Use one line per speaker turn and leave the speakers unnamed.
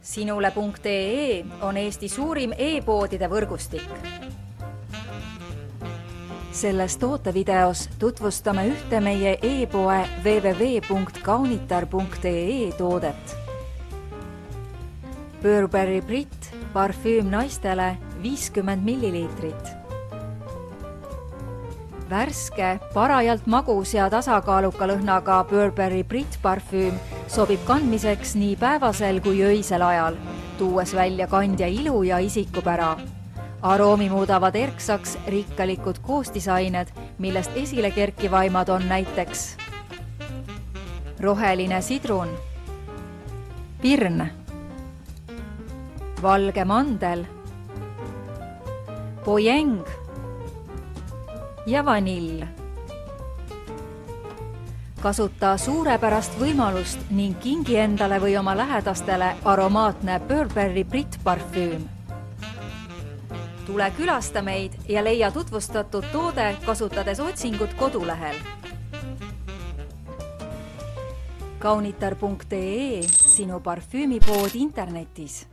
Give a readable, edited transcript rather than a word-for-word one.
Sinule.ee on Eesti suurim e-poodide võrgustik. Selles tootevideos tutvustame ühte meie e-poe www.kaunitar.ee toodet. Burberry Brit parfüüm naistele 50 milliliitrit. Värske, parajalt magus ja tasakaaluka lõhnaga Burberry Brit parfüüm sobib kandmiseks nii päevasel kui öisel ajal, tuues välja kandja ilu ja isikupära. Aroomi muudavad erksaks rikkalikud koostisained, millest esile kerkivaimad on näiteks roheline sidrun, pirn, valge mandel, pojeng ja vanill. Kasuta suurepärast võimalust ning kingi endale või oma lähedastele aromaatne Burberry Brit parfüüm. Tule külasta meid ja leia tutvustatud toode kasutades otsingut kodulehel. Kaunitar.ee, sinu parfüümipood internetis.